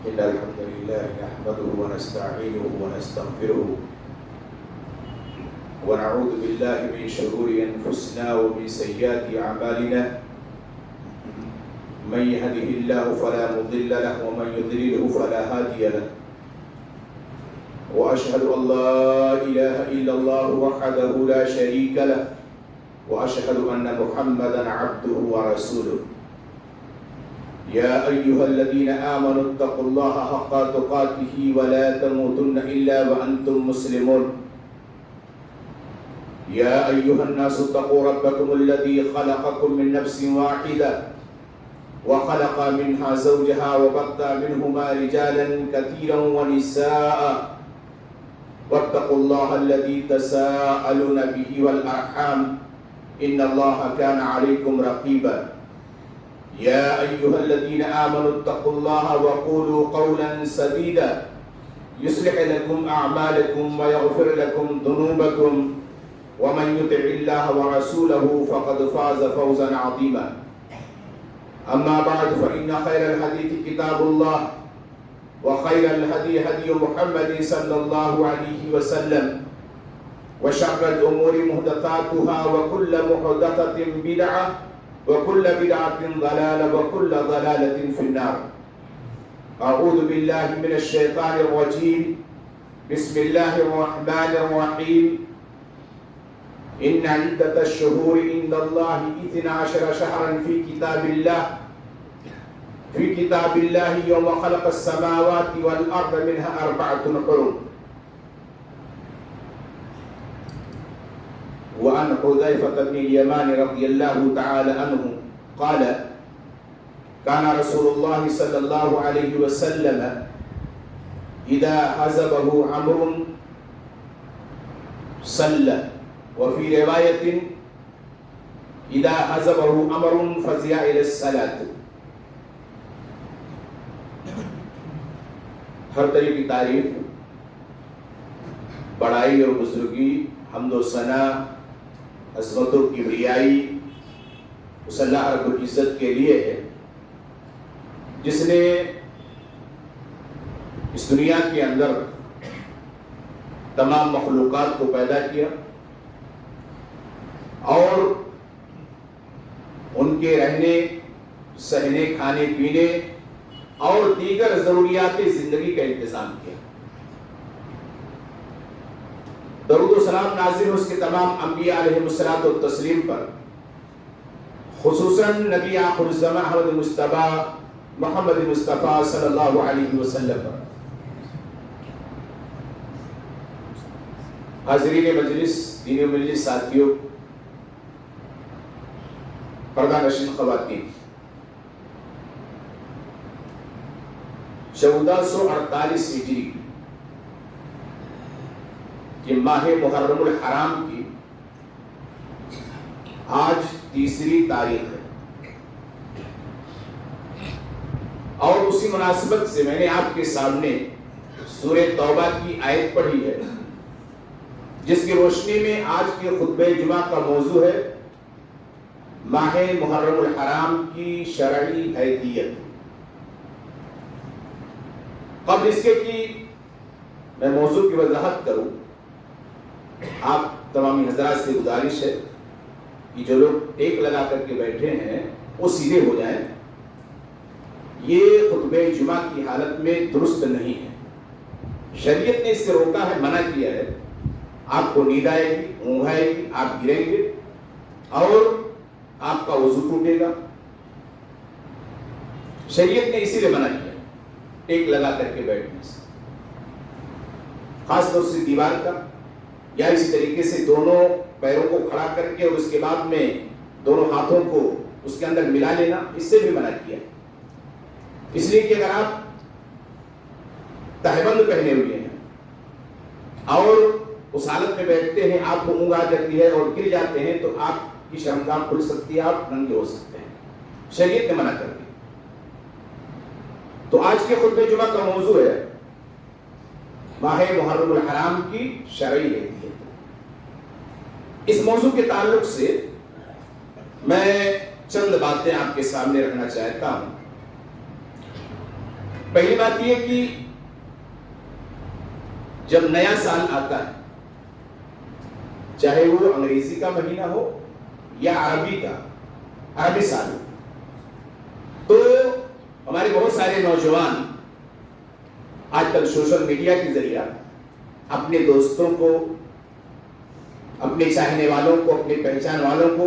إن الحمد لله نحمده ونستعينه ونستغفره ونعوذ بالله من شرور أنفسنا ومن سيئات أعمالنا من يهده الله فلا مضل له ومن يضلله فلا هادي له وأشهد أن لا إله إلا الله وحده لا شريك له وأشهد أن محمدا عبده ورسوله يا أيها الذين آمنوا اتقوا الله حق تقاته ولا تموتن إلا وأنتم مسلمون يا أيها الناس اتقوا ربكم الذي خلقكم من نفس واحدة وخلق منها زوجها وبث منهما رجالا كثيرا ونساء واتقوا الله الذي تساءلون به والأرحام إن الله كان عليكم رقيبا يا أيها الذين آمنوا اتقوا الله وقولوا قولا سديدا يصلح لكم أعمالكم ويغفر لكم ذنوبكم ومن يطع الله ورسوله فقد فاز فوزا عظيما أما بعد فإن خير الحديث كتاب الله وخير الهدي هدي محمد صلى الله عليه وسلم وشر الأمور محدثاتها وكل محدثة بدعة وكل بدعة ضلالة وكل ضلالة في النار أعوذ بالله من الشيطان الرجيم بسم الله الرحمن الرحيم إن عدة الشهور عند الله 12 شهرا في كتاب الله يوم خلق السماوات والأرض منها 4 حرم وعن حذيفة بن اليمان رضي الله تعالى عنه قال كان رسول الله صلى الله عليه وسلم إذا حزبه أمر صلى وفي رواية إذا حزبه أمر فزع إلى الصلاة. ہر طرح کی تعریف، بڑائی اور بزرگی، حمد و ثنا، عظمت و کبریائی اس اللہ رب العزت کے لیے ہے جس نے اس دنیا کے اندر تمام مخلوقات کو پیدا کیا اور ان کے رہنے، سہنے، کھانے پینے اور دیگر ضروریات زندگی کا انتظام کیا. درود و سلام نازل ہو اس کے تمام انبیاء علیہ الصلوۃ والتسلیم پر، خصوصاً نبی آخر الزمان محمد مصطفیٰ صلی اللہ علیہ وسلم پر. حاضرین مجلس، دینی مجلس ساتھیوں، پردہ نشین خواتین، 1448 ہجری کہ ماہ محرم الحرام کی آج 3 تاریخ ہے اور اسی مناسبت سے میں نے آپ کے سامنے سورہ توبہ کی آیت پڑھی ہے جس کی روشنی میں آج کے خطبہ جمعہ کا موضوع ہے ماہ محرم الحرام کی شرعی حیثیت. قبل اس کے کہ میں موضوع کی وضاحت کروں، آپ تمامی حضرات سے گزارش ہے کہ جو لوگ ٹیک لگا کر کے بیٹھے ہیں وہ سیدھے ہو جائیں. یہ خطبہ جمعہ کی حالت میں درست نہیں ہے. شریعت نے اس سے روکا ہے، منع کیا ہے. آپ کو نیند آئے گی، اونگ آئے گی، آپ گریں گے اور آپ کا وضو ٹوٹے گا. شریعت نے اسی لیے منع کیا ٹیک لگا کر کے بیٹھنے سے، خاص طور سے دیوار کا، یا اسی طریقے سے دونوں پیروں کو کھڑا کر کے اور اس کے بعد میں دونوں ہاتھوں کو اس کے اندر ملا لینا، اس سے بھی منع کیا. اس لیے کہ اگر آپ تہبند پہنے ہوئے ہیں اور اس حالت میں بیٹھتے ہیں، آپ کو اونگ آ جاتی ہے اور گر جاتے ہیں تو آپ کی شرمگاہ کھل سکتی ہے، آپ ننگے ہو سکتے ہیں. شریعت نے منع کر دیا. تو آج کے خطبہ جمعہ کا موضوع ہے ماہ محرم الحرام کی شرعی حیثیت. اس موضوع کے تعلق سے میں چند باتیں آپ کے سامنے رکھنا چاہتا ہوں. پہلی بات یہ کہ جب نیا سال آتا ہے، چاہے وہ انگریزی کا مہینہ ہو یا عربی سال ہو، تو ہمارے بہت سارے نوجوان آج کل سوشل میڈیا کے ذریعہ اپنے دوستوں کو، اپنے چاہنے والوں کو، اپنے پہچان والوں کو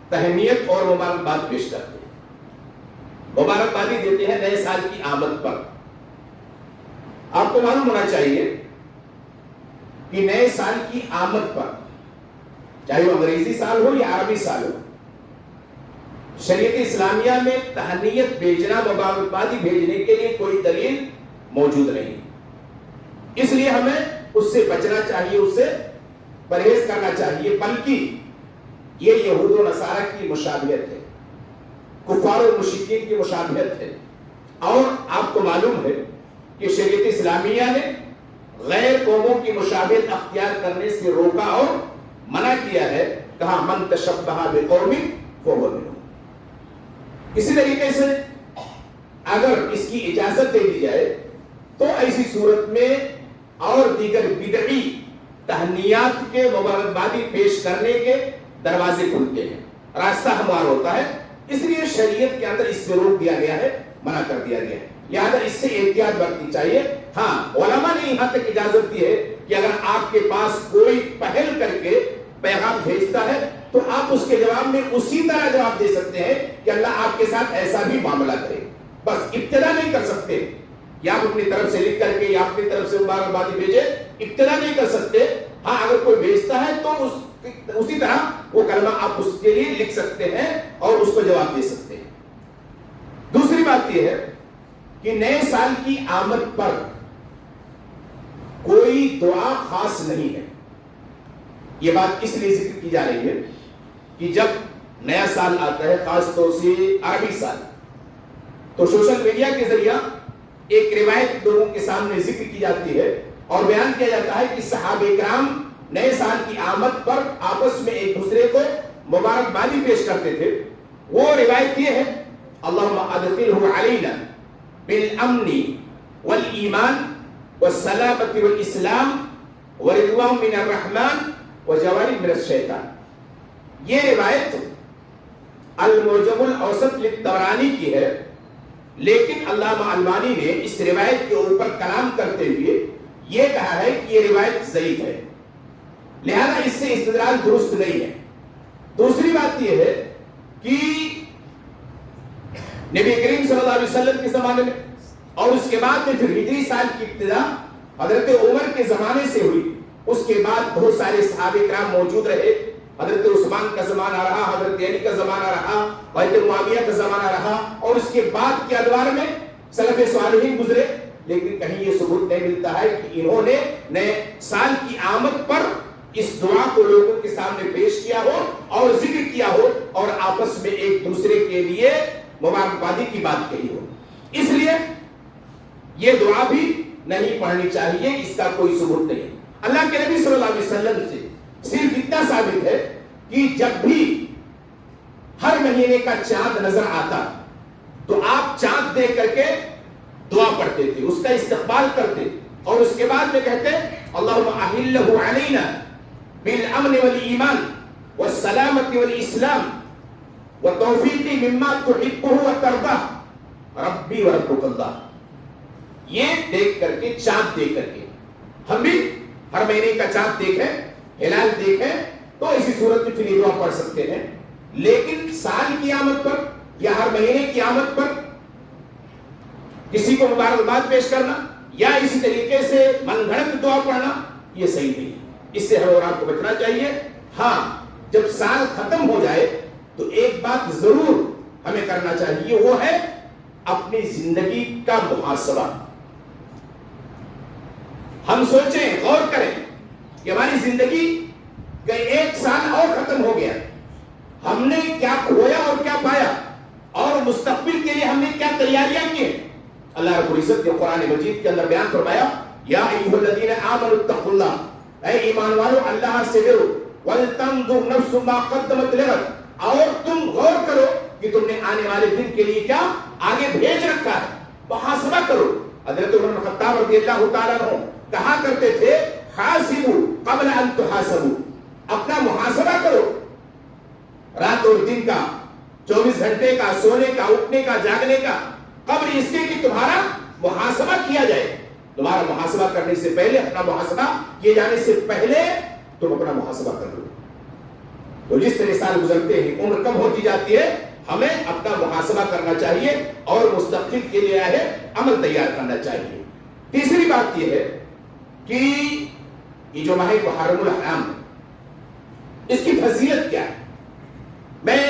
تہنیت اور مبارکباد پیش کرتے ہیں، مبارکبادی دیتے ہیں نئے سال کی آمد پر۔ آپ کو معلوم ہونا چاہیے کہ نئے سال کی آمد پر، چاہے وہ انگریزی سال ہو یا عربی سال ہو، شریعت اسلامیہ میں تہنیت بھیجنا، مبارکبادی بھیجنے کے لیے کوئی دلیل موجود نہیں، اس لیے ہمیں اس سے بچنا چاہیے، اس سے پرہیز کرنا چاہیے، بلکہ یہ یہود و نصارہ کی مشابہت ہے، کفار و مشرکین کی مشابہت ہے۔ اور آپ کو معلوم ہے کہ شریعت اسلامیہ نے غیر قوموں کی مشابہت اختیار کرنے سے روکا اور منع کیا ہے، کہا من تشبہ بقوم فہو منہم۔ اسی طریقے سے اگر اس کی اجازت دے دی جائے تو ایسی صورت میں اور دیگر بدعی تہنیات کے، مبارکبادی پیش کرنے کے دروازے کھلتے ہیں، راستہ ہموار ہوتا ہے، اس لیے شریعت کے اندر اس سے روک دیا گیا ہے، منع کر دیا گیا ہے، لہذا اس سے احتیاط برتنی چاہیے۔ ہاں، علماء نے یہاں تک اجازت دی ہے کہ اگر آپ کے پاس کوئی پہل کر کے پیغام بھیجتا ہے تو آپ اس کے جواب میں اسی طرح جواب دے سکتے ہیں کہ اللہ آپ کے ساتھ ایسا بھی معاملہ کرے، بس ابتدا نہیں کر سکتے کہ آپ اپنی طرف سے لکھ کر کے یا اپنی طرف سے مبارکبادی بھیجے، ابتدا نہیں کر سکتے۔ ہاں، اگر کوئی بھیجتا ہے تو اسی طرح وہ کلمہ آپ اس کے لیے لکھ سکتے ہیں اور اس کو جواب دے سکتے ہیں۔ دوسری بات یہ ہے کہ نئے سال کی آمد پر کوئی دعا خاص نہیں ہے۔ یہ بات اس لیے ذکر کی جا رہی ہے کہ جب نیا سال آتا ہے، خاص طور سے عربی سال، تو سوشل میڈیا کے ذریعہ ایک روایت لوگوں کے سامنے ذکر کی جاتی ہے اور بیان کیا جاتا ہے کہ صحابہ کرام نئے سال کی آمد پر آپس میں ایک دوسرے کو مبارکبادی پیش کرتے تھے۔ وہ روایت یہ ہے، اللہم ادخلہ علینا بالامن والایمان والسلامۃ والاسلام ورضوان من الرحمن وجواری من الشیطان۔ یہ روایت المعجم الاوسط للطبرانی کی ہے، لیکن علامہ البانی نے اس روایت کے اوپر کلام کرتے ہوئے یہ کہا ہے کہ یہ روایت ضعیف ہے، لہذا اس سے استدلال درست نہیں ہے۔ دوسری بات یہ ہے کہ نبی کریم صلی اللہ علیہ وسلم کے زمانے میں اور اس کے بعد میں پھر ہجری سال کی ابتدا حضرت عمر کے زمانے سے ہوئی، اس کے بعد بہت سارے صحابہ کرام موجود رہے، حضرت عثمان کا زمانہ رہا، حضرت علی کا زمانہ رہا، حضرت معاویہ کا زمانہ رہا، اور اس کے بعد کے ادوار میں سلف صالحین گزرے، لیکن کہیں یہ ثبوت نہیں ملتا ہے کہ انہوں نے نئے سال کی آمد پر اس دعا کو لوگوں کے سامنے پیش کیا ہو اور ذکر کیا ہو اور آپس میں ایک دوسرے کے لیے مبارکبادی کی بات کہی ہو۔ اس لیے یہ دعا بھی نہیں پڑھنی چاہیے، اس کا کوئی ثبوت نہیں۔ اللہ کے نبی صلی اللہ علیہ وسلم سے صرف اتنا ثابت ہے کہ جب بھی ہر مہینے کا چاند نظر آتا تو آپ چاند دیکھ کر کے دعا پڑھتے تھے، اس کا استقبال کرتے اور اس کے بعد میں کہتے اللہم احلہ علینا بالامن والایمان والسلامۃ والاسلام وتوفیقی مما تحبہ وترضہ ربی وربک اللہ۔ یہ دیکھ کر کے، چاند دیکھ کر کے، ہم بھی ہر مہینے کا چاند دیکھیں، ہلال دیکھیں تو اسی صورت میں پھر یہ دعا پڑھ سکتے ہیں، لیکن سال کی آمد پر یا ہر مہینے کی آمد پر کسی کو مبارکباد پیش کرنا یا اسی طریقے سے من گھڑت دعا پڑھنا یہ صحیح نہیں ہے، اس سے ہر اور آپ کو بچنا چاہیے۔ ہاں، جب سال ختم ہو جائے تو ایک بات ضرور ہمیں کرنا چاہیے، وہ ہے اپنی زندگی کا محاسبہ۔ ہم سوچیں، غور کریں کہ ہماری زندگی کا ایک سال اور ختم ہو گیا، ہم نے کیا کھویا اور کیا پایا، اور مستقبل کے لیے ہم نے کیا تیاریاں کی ہیں۔ اللہ رب العزت نے قرآن مجید کے اندر بیان فرمایا، یا ایھا الذین آمنوا اتقوا اللہ، اے ایمان والو اللہ سے ڈرو، ولتنظر نفس ما قدمت لغد، اور تم غور کرو کہ تم نے آنے والے دن کے لیے کیا آگے بھیج رکھا ہے۔ بہت کرو. حضرت عمر بن خطاب رضی اللہ تعالیٰ عنہ کہا کرتے تھے حاسبوا قبل ان تحاسبوا، اپنا محاسبہ کرو، رات اور دن کا، 24 گھنٹے کا، سونے کا، اٹھنے کا، جاگنے کا، قبل اس کے کہ تمہارا محاسبہ کیا جائے. تمہارا محاسبہ کرنے سے پہلے، اپنا محاسبہ کیے جانے سے پہلے تم اپنا محاسبہ کر لو. تو جس طرح سال گزرتے ہیں، عمر کم ہوتی جاتی ہے، ہمیں اپنا محاسبہ کرنا چاہیے اور مستقبل کے لیے ہے عمل تیار کرنا چاہیے. تیسری بات یہ ہے کہ یہ جو ماہ محرم الحرام ہے، اس کی فضیلت کیا ہے؟ میں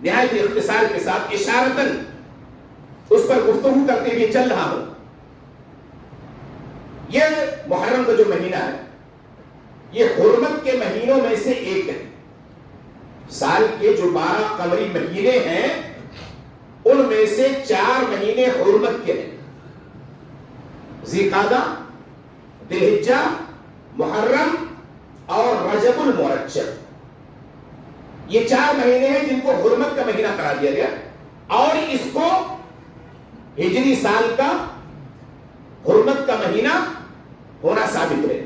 نہایت اختصار کے ساتھ اشارتاً اس پر گفتگو کرتے ہوئے چل رہا ہوں. یہ محرم کا جو مہینہ ہے، یہ حرمت کے مہینوں میں سے ایک ہے. سال کے جو 12 قمری مہینے ہیں، ان میں سے 4 مہینے حرمت کے ہیں. ذی قعدہ، ذی الحجہ، محرم اور رجب المرجب. یہ 4 مہینے ہیں جن کو حرمت کا مہینہ قرار دیا گیا، اور اس کو ہجری سال کا حرمت کا مہینہ ہونا ثابت ہے.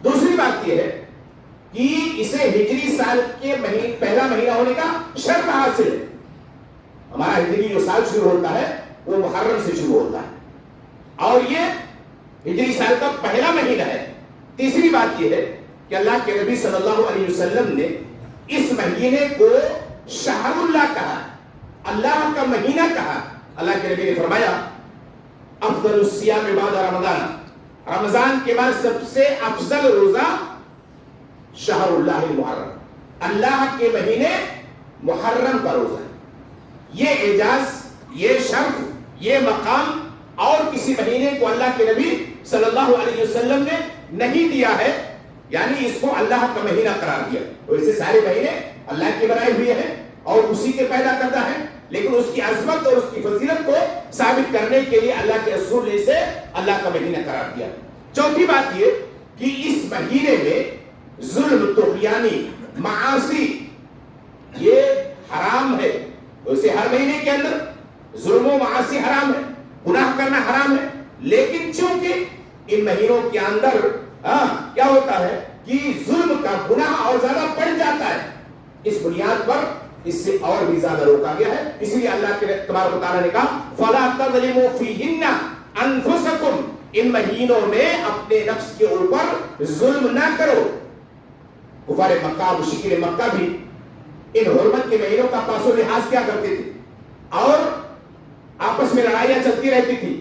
دوسری بات یہ ہے کہ اسے ہجری سال کے پہلا مہینہ ہونے کا شرط حاصل ہے. ہمارا ہجری جو سال شروع ہوتا ہے وہ محرم سے شروع ہوتا ہے، اور یہ ہجری سال کا پہلا مہینہ ہے. تیسری بات یہ ہے کہ اللہ کے نبی صلی اللہ علیہ وسلم نے اس مہینے کو شہر اللہ کہا، اللہ کا مہینہ کہا. اللہ کے نبی نے فرمایا افضل الصیام بعد رمضان، رمضان کے بعد سب سے افضل روزہ شہر اللہ المحرم، اللہ کے مہینے محرم کا روزہ ہے. یہ اعجاز، یہ شرف، یہ مقام اور کسی مہینے کو اللہ کے نبی صلی اللہ علیہ وسلم نے نہیں دیا ہے، یعنی اس کو اللہ کا مہینہ قرار دیا. تو اسے سارے مہینے اللہ کے بنائے ہوئے ہیں اور اسی کے پیدا کرتا ہے، لیکن اس کی عظمت اور اس کی فضیلت کو ثابت کرنے کے لیے اللہ کے رسول نے اسے اللہ کا مہینہ قرار دیا. چوتھی بات یہ کہ اس مہینے میں ظلم، طغیانی، معاصی یہ حرام ہے. ویسے ہر مہینے کے اندر ظلم و معاصی حرام ہے، گناہ کرنا حرام ہے، لیکن چونکہ ان مہینوں کے اندر کیا ہوتا ہے کہ ظلم کا گناہ اور زیادہ بڑھ جاتا ہے، اس بنیاد پر اس سے اور بھی زیادہ روکا گیا ہے. اس لیے اللہ کے تبارک و تعالیٰ نے کہا فَلَا تَظْلِمُوا فِيهِنَّ أَنفُسَكُمْ، ان مہینوں میں اپنے نفس کے اوپر ظلم نہ کرو. کفار مکہ، مشرکین مکہ بھی ان حرمت کے مہینوں کا پاس و لحاظ کیا کرتے تھے، اور آپس میں لڑائیاں چلتی رہتی تھی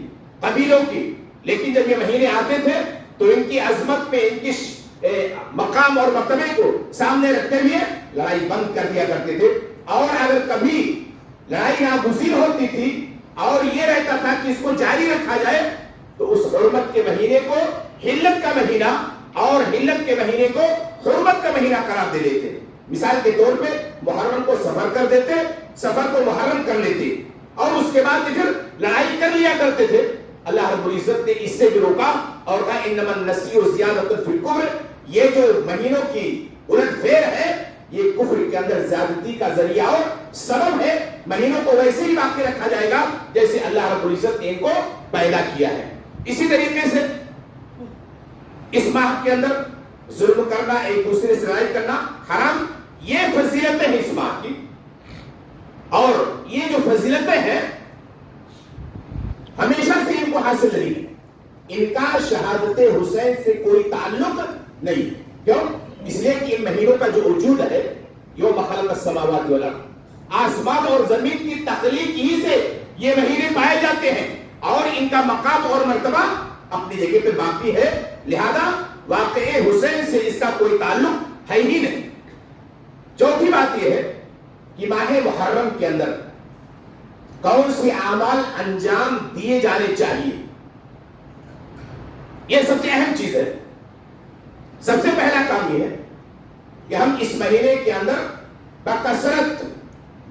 قبیلوں کی، لیکن جب یہ مہینے آتے تھے تو ان کی عظمت میں، ان کی مقام اور مرتبے کو سامنے رکھتے ہوئے لڑائی بند کر دیا کرتے تھے. اور اگر کبھی لڑائی ناگزیر ہوتی تھی اور یہ رہتا تھا کہ اس کو جاری رکھا جائے، تو اس حرمت کے مہینے کو حلت کا مہینہ اور حلت کے مہینے کو حرمت کا مہینہ قرار دے دیتے. مثال کے طور پہ محرم کو سفر کر دیتے، سفر کو محرم کر لیتے، اور اس کے بعد پھر لڑائی کر لیا کرتے تھے. اللہ رب العزت نے اس سے بھی روکا اور کہا انما النسیء زیادۃ فی الکفر، یہ جو مہینوں کی الٹ پھیر ہے یہ کفر کے اندر زیادتی کا ذریعہ اور سبب ہے. مہینوں کو ویسے ہی باقی رکھا جائے گا جیسے اللہ رب العزت نے ان کو پیدا کیا ہے. اسی طریقے سے اس ماہ کے اندر ظلم کرنا، ایک دوسرے سے لڑائی کرنا حرام. یہ فضیلتیں ہیں اس ماہ کی، اور یہ جو فضیلتیں ہیں ہمیشہ سے ان کو حاصل نہیں ہے. ان کا شہادت حسین سے کوئی تعلق نہیں. کیوں؟ اس لیے کہ ان مہینوں کا جو وجود ہے، یوم خلق السماوات والارض، آسمان اور زمین کی تخلیق ہی سے یہ مہینے پائے جاتے ہیں، اور ان کا مقام اور مرتبہ اپنی جگہ پہ باقی ہے. لہذا واقع حسین سے اس کا کوئی تعلق ہے ہی نہیں. چوتھی بات یہ ہے کہ ماہ محرم کے اندر کون سے اعمال انجام دیے جانے چاہیے. یہ سب سے اہم چیز ہے. سب سے پہلا کام یہ ہے کہ ہم اس مہینے کے اندر بکثرت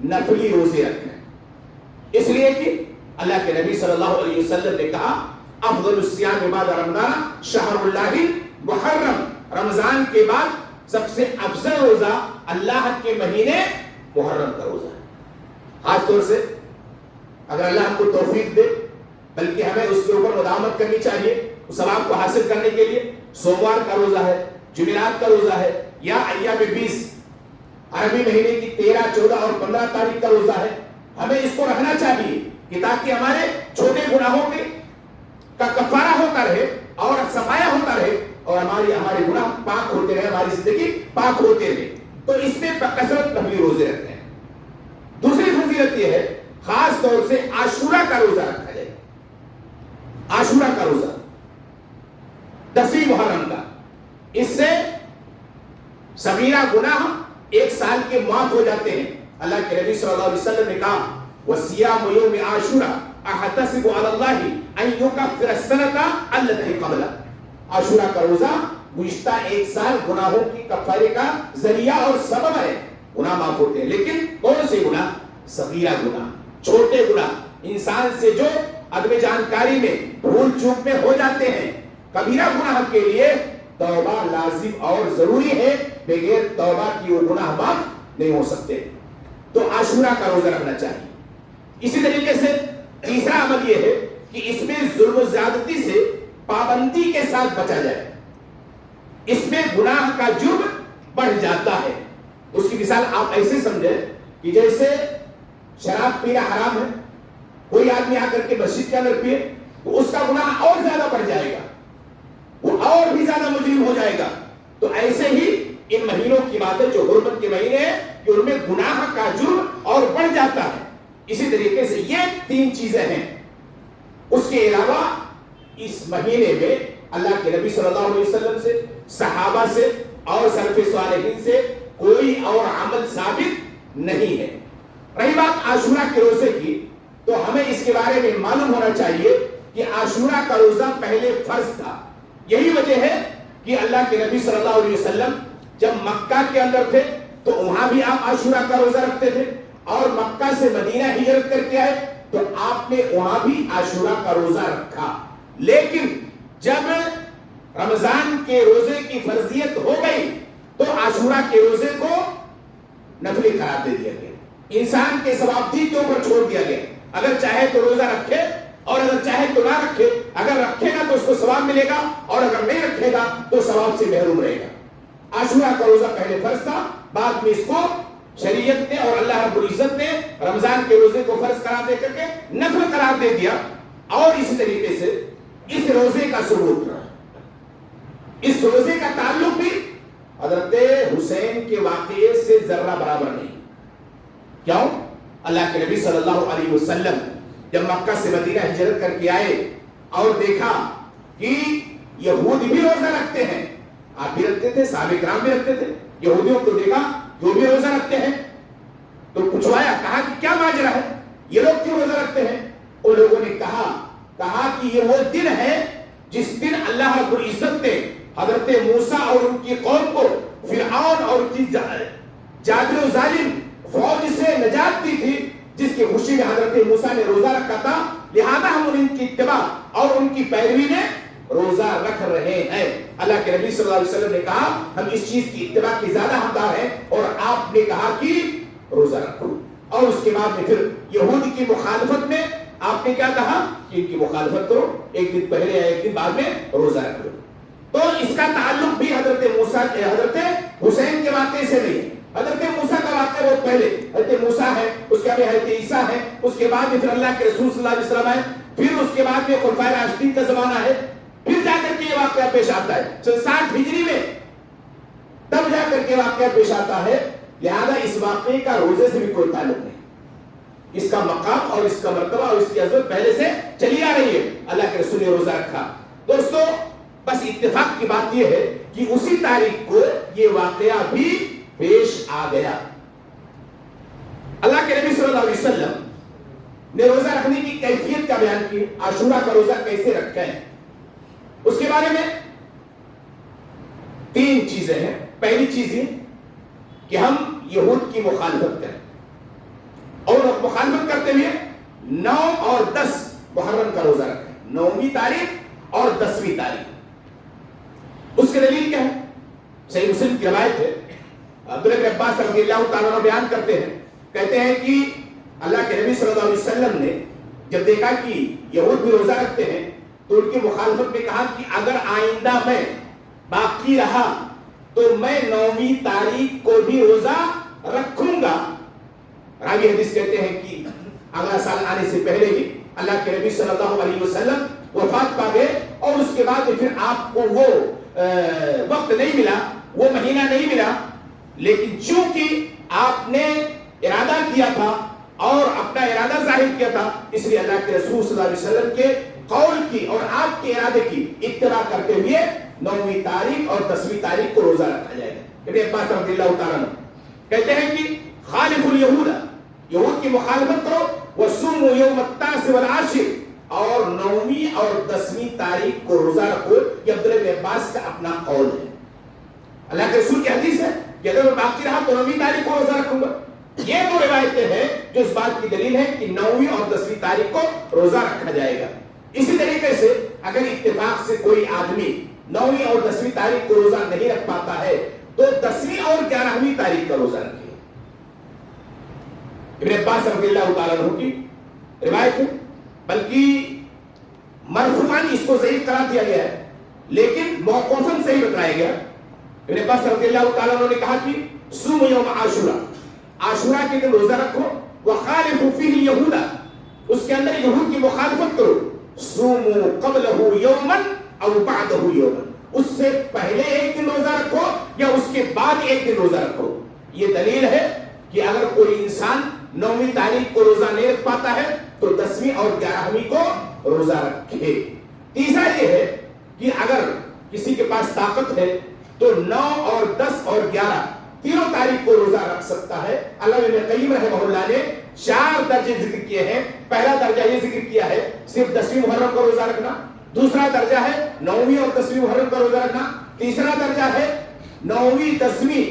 نفلی روزے رکھیں، اس لیے کہ اللہ کے نبی صلی اللہ علیہ وسلم نے کہا افضل الصیام بعد رمضان شہر اللہ محرم، رمضان کے بعد سب سے افضل روزہ اللہ کے مہینے محرم کا روزہ ہے. خاص طور سے اگر اللہ ہم کو توفیق دے بلکہ ہمیں اس کے اوپر مداومت کرنی چاہیے اس ثواب کو حاصل کرنے کے لیے. سوموار کا روزہ ہے, جمعرات کا روزہ ہے, یا ایام 20 عربی مہینے کی 13, 14 اور 15 تاریخ کا روزہ ہے. ہمیں اس کو رکھنا چاہیے کہ تاکہ ہمارے چھوٹے گناہوں کا کفارہ ہوتا رہے اور صفایا ہوتا رہے اور ہمارے گناہ پاک ہوتے رہے, ہماری زندگی پاک ہوتے رہے. تو اس میں بکثرت نفلی روزے رکھتے ہیں. دوسری فضیلت یہ ہے خاص طور سے عاشورہ کا روزہ رکھا جائے. عاشورہ کا روزہ 10ویں محرم کا, اس سے صغیرہ گناہ 1 سال کے معاف ہو جاتے ہیں. اللہ کے نبی صلی اللہ علیہ وسلم نے کہا وَصِيَامُ يَوْمِ عَاشُورَىٰ أَحْتَسِبُ عَلَى اللَّهِ أَن يُكَفِّرَ السَّنَةَ الَّتِي قَبْلَهَا. عاشورہ کا روزہ گزشتہ 1 سال گناہوں کی کفارے کا ذریعہ اور سبب ہے. گناہ معاف ہوتے ہیں, لیکن کون سے گناہ؟ صغیرہ گناہ, چھوٹے گناہ, انسان سے جو عدم جانکاری میں بھول چوک میں ہو جاتے ہیں. کبیرہ گناہ کے لیے توبہ لازم اور ضروری ہے, بغیر توبہ کی وہ گناہ معاف نہیں ہو سکتے. تو عاشورہ کا روزہ رکھنا چاہیے. اسی طریقے سے تیسرا عمل یہ ہے کہ اس میں ظلم و زیادتی سے پابندی کے ساتھ بچا جائے. اس میں گناہ کا جرم بڑھ جاتا ہے. اس کی مثال آپ ایسے سمجھیں کہ جیسے شراب پینا حرام ہے, کوئی آدمی آ کر کے مسجد کے اندر پیے تو اس کا گناہ اور زیادہ بڑھ جائے گا, وہ اور بھی زیادہ مجرم ہو جائے گا. تو ایسے ہی ان مہینوں کی باتیں جو حرمت کے مہینے ہیں کہ ان میں گناہ کا جرم اور بڑھ جاتا ہے. اسی طریقے سے یہ 3 چیزیں ہیں. اس کے علاوہ اس مہینے میں اللہ کے نبی صلی اللہ علیہ وسلم سے, صحابہ سے اور سلف صالحین سے کوئی اور عمل ثابت نہیں ہے. رہی بات عاشورہ کے روزے کی, تو ہمیں اس کے بارے میں معلوم ہونا چاہیے کہ عاشورہ کا روزہ پہلے فرض تھا. یہی وجہ ہے کہ اللہ کے نبی صلی اللہ علیہ وسلم جب مکہ کے اندر تھے تو وہاں بھی آپ عاشورہ کا روزہ رکھتے تھے, اور مکہ سے مدینہ ہجرت کر کے آئے تو آپ نے وہاں بھی عاشورہ کا روزہ رکھا. لیکن جب رمضان کے روزے کی فرضیت ہو گئی تو عاشورہ کے روزے کو نفلی قرار دے دیا گیا, انسان کے ثوابدید کے اوپر چھوڑ دیا گیا. اگر چاہے تو روزہ رکھے اور اگر چاہے تو نہ رکھے. اگر رکھے گا تو اس کو ثواب ملے گا, اور اگر نہیں رکھے گا تو ثواب سے محروم رہے گا. عاشورہ کا روزہ پہلے فرض تھا, بعد میں اس کو شریعت نے اور اللہ رب العزت نے رمضان کے روزے کو فرض قرار دے کر کے نفل قرار دے دیا. اور اسی طریقے سے اس روزے کا ثبوت, اس روزے کا تعلق بھی حضرت حسین کے واقعے سے ذرہ برابر نہیں. کیوں؟ اللہ کے نبی صلی اللہ علیہ وسلم جب مکہ سے مدینہ ہجرت کر کے آئے اور دیکھا کہ یہود بھی روزہ رکھتے ہیں, آپ بھی رکھتے تھے, صحابہ کرام بھی رکھتے تھے, یہودیوں کو دیکھا جو بھی روزہ رکھتے ہیں تو پوچھوایا, کہا کہ کیا ماجرا ہے, یہ لوگ کیوں روزہ رکھتے ہیں؟ ان لوگوں نے کہا کہ یہ وہ دن ہے جس دن اللہ رب العزت نے حضرت موسیٰ اور ان کی قوم کو فرعون اور ان کی جادر و ظالم فوج سے نجات دی تھی, جس کی خوشی میں حضرت موسیٰ نے روزہ رکھا تھا. لہذا ہم ان کی اتباع اور ان کی پیروی میں روزہ رکھ رہے ہیں. اللہ کے نبی صلی اللہ علیہ وسلم نے کہا ہم اس چیز کی اتباع کی زیادہ حقدار ہیں, اور آپ نے کہا کہ روزہ رکھو. اور اس کے بعد میں پھر یہود کی مخالفت میں آپ نے کیا کہا کہ ان کی مخالفت کرو, 1 دن پہلے یا 1 دن بعد میں روزہ رکھو. تو اس کا تعلق بھی حضرت حسین کے واقعے سے نہیں. حضرت موسیٰ کا واقعہ بہت پہلے, حضرت موسیٰ ہے, اس کے بعد حضرت عیسیٰ ہے, اس کے بعد پھر اللہ کے رسول صلی اللہ علیہ وسلم ہے, پھر اس کے بعد میں خلفائے راشدین کا زمانہ ہے, پھر جا کر کے یہ واقعہ پیش آتا ہے 60 ہجری میں, تب جا کر کے واقعہ پیش آتا ہے. لہذا اس واقعے کا روزے سے بھی کوئی تعلق نہیں. اس کا مقام اور اس کا مرتبہ اور اس کی عظمت پہلے سے چلی آ رہی ہے. اللہ کے رسول نے روزہ رکھا. دوستو بس اتفاق کی بات یہ ہے کہ اسی تاریخ کو یہ واقعہ بھی پیش آ گیا. اللہ کے نبی صلی اللہ علیہ وسلم نے روزہ رکھنے کی کیفیت کا بیان کی, عاشورہ کا روزہ کیسے رکھیں. اس کے بارے میں 3 چیزیں ہیں. پہلی چیز یہ کہ ہم یہود کی مخالفت کریں, اور مخالفت کرتے ہوئے 9 اور 10 محرم کا روزہ رکھیں, 9ویں تاریخ اور 10ویں تاریخ. اس کے دلیل کیا ہے؟ صحیح مسلم کی روایت ہے, عبداللہ بن عباس رضی اللہ تعالیٰ عنہ بیان کرتے ہیں, کہتے ہیں کہ اللہ کے نبی صلی اللہ علیہ وسلم نے جب دیکھا کہ یہود بھی روزہ رکھتے ہیں تو ان کی مخالفت میں کہا کہ اگر آئندہ میں باقی رہا تو میں 9ویں تاریخ کو بھی روزہ رکھوں گا. راوی حدیث کہتے ہیں کہ اگلا سال آنے سے پہلے ہی اللہ کے نبی صلی اللہ علیہ وسلم وفات پا گئے اور اس کے بعد پھر آپ کو وہ وقت نہیں ملا, وہ مہینہ نہیں ملا. لیکن چونکہ آپ نے ارادہ کیا تھا اور اپنا ارادہ ظاہر کیا تھا, اس لیے اللہ کے رسول صلی اللہ علیہ وسلم کے قول کی اور آپ کے ارادے کی اتباع کرتے ہوئے 9ویں تاریخ اور 10ویں تاریخ کو روزہ رکھا جائے گا. ابن عباس رضی اللہ تعالیٰ عنہ کہتے ہیں کہ خالف الیہود, یہود کی مخالفت کرو, وصوموا یوم التاسع والعاشر, اور 9ویں اور 10ویں تاریخ کو روزہ رکھو. یہ عبداللہ بن عباس کا اپنا قول ہے. اللہ کے رسول کی حدیث ہے کہ اگر میں باقی رہا تو 9ویں تاریخ کو روزہ رکھوں گا. یہ دو روایتیں ہیں جو اس بات کی دلیل ہے کہ 9ویں اور 10ویں تاریخ کو روزہ رکھا جائے گا. اسی طریقے سے اگر اتفاق سے کوئی آدمی 9ویں اور 10ویں تاریخ کو روزہ نہیں رکھ پاتا ہے تو 10ویں اور 11ویں تاریخ کا روزہ رکھے. ابن عباس رضی اللہ تعالیٰ عنہ کی روایت ہے, بلکہ مرفوعاً اس کو ضعیف قرار دیا گیا ہے لیکن موقوفاً صحیح بتایا گیا. ابن عباس رضی اللہ تعالیٰ عنہ نے کہا کہ صوموا یوم عاشوراء, عاشوراء کے دن روزہ رکھو, وخالفوا فیہ الیہود, اس کے اندر یہود کی مخالفت کرو, صوموا قبلہ یوما او بعدہ یوما, اس سے پہلے ایک دن روزہ رکھو یا اس کے بعد ایک دن روزہ رکھو. یہ دلیل ہے کہ اگر کوئی انسان 9ویں تاریخ کو روزہ نہیں رکھ پاتا ہے تو 10ویں اور 11ویں کو روزہ رکھے. تیسرا یہ ہے کہ اگر کسی کے پاس طاقت ہے تو 9 اور 10 اور 11 تینوں تاریخ کو روزہ رکھ سکتا ہے. علامہ ابن قیم رحمہ اللہ نے 4 درجے ذکر کیے ہیں. پہلا درجہ یہ ذکر کیا ہے صرف 10ویں محرم کو روزہ رکھنا, دوسرا درجہ ہے 9ویں اور 10ویں محرم کو روزہ رکھنا, تیسرا درجہ ہے 9ویں 10ویں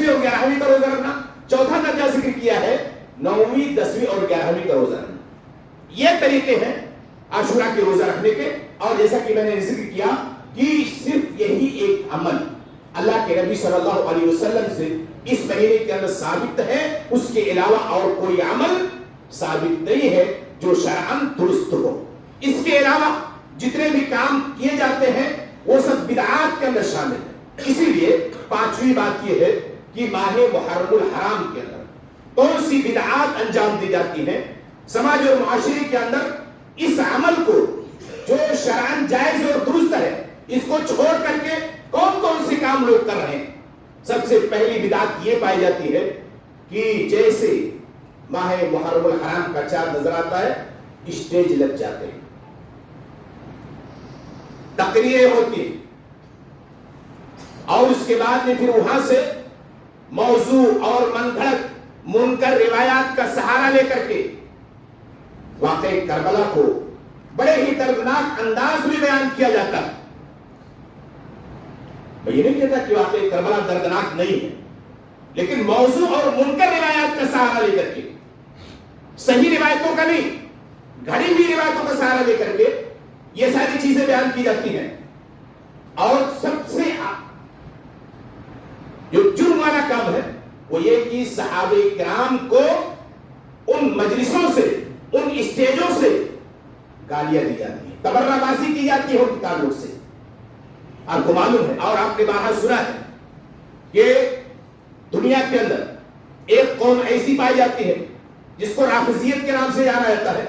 اور 11ویں کا روزہ رکھنا, چوتھا درجہ ذکر کیا ہے 9ویں 10ویں اور 11ویں کا روزہ رکھنا. یہ طریقے ہیں عاشوراء کے روزہ رکھنے کے. اور جیسا کہ میں نے ذکر کیا کہ صرف یہی ایک عمل اللہ کے نبی صلی اللہ علیہ وسلم سے اس مہینے کے اندر ثابت ہے, اس کے علاوہ اور کوئی عمل ثابت نہیں ہے جو شرعاً درست ہو. اس کے علاوہ جتنے بھی کام کیے جاتے ہیں وہ سب بدعات کے اندر شامل ہیں. اسی لیے 5ویں بات یہ ہے کہ ماہ محرم الحرام کے اندر کون سی بدعات انجام دی جاتی ہیں. سماج اور معاشرے کے اندر اس عمل کو جو شرعاً جائز اور درست ہے اس کو چھوڑ کر کے کون کون سے کام لوگ کر رہے ہیں. سب سے پہلی بدعت یہ پائی جاتی ہے کہ جیسے ماہ محرم الحرام کا چاند نظر آتا ہے اسٹیج لگ جاتے ہیں, تقریریں ہوتی ہیں, اور اس کے بعد میں پھر وہاں سے موضوع اور من گھڑت منکر روایات کا سہارا لے کر کے واقعہ کربلا کو بڑے ہی دردناک انداز میں بیان کیا جاتا ہے. میں یہ نہیں کہتا کہ واقعہ کربلا دردناک نہیں ہے, لیکن موضوع اور منکر روایات کا سہارا لے کر کے, صحیح روایتوں کا نہیں, گھڑی ہوئی روایتوں کا سہارا لے کر کے یہ ساری چیزیں بیان کی جاتی ہیں. اور سب سے جو جرم والا کام ہے وہ یہ کہ صحابہ کرام کو ان مجلسوں سے, ان اسٹیجوں سے گالیاں دی جاتی ہیں, تبرہ بازی کی جاتی ہے ان کے تعلق سے. آپ کو معلوم ہے اور آپ نے باہر سنا ہے کہ دنیا کے اندر ایک قوم ایسی پائی جاتی ہے جس کو رافضیت کے نام سے جانا جاتا ہے.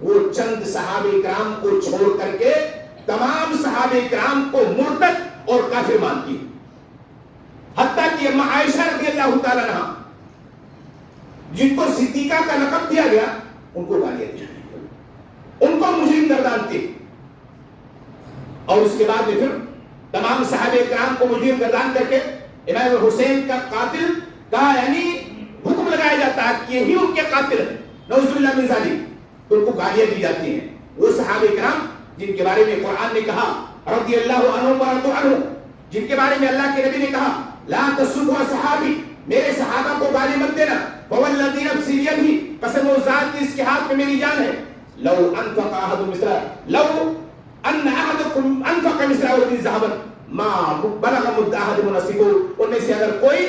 وہ چند صحابہ کرام کو چھوڑ کر کے تمام صحابہ کرام کو مرتد اور کافر مانتی ہے. حتیٰ کہ اماں عائشہ رضی اللہ تعالیٰ عنہ جن کو صدیقہ کا لقب دیا گیا ان کو گالیاں دی, ان کو مجرم گردانتی. اور اس کے بعد میں پھر تمام صحابہ کرام کو مجرم گردان کر کے امام حسین کا قاتل کا یعنی حکم لگایا جاتا ہے کہ یہی ان کے قاتل ہیں, نعوذ باللہ من ذالک. تو ان کو گالیاں دی جاتی ہیں. وہ صحابہ کرام جن کے بارے میں قرآن نے کہا رضی اللہ عنہم ورضوا عنہ, جن کے بارے میں اللہ کے نبی نے کہا لا تسبوا صحابی, میرے صحابہ کو گالی مت دینا, فوالذی نفسی بیدہ, قسم و ذات کی اس کے ہاتھ میں میری جان ہے, لو انفق احد مثل لو ان احدکم انفق مثل احد ذهبا ما بلغ مد احد نصیبہ, ان میں سے اگر کوئی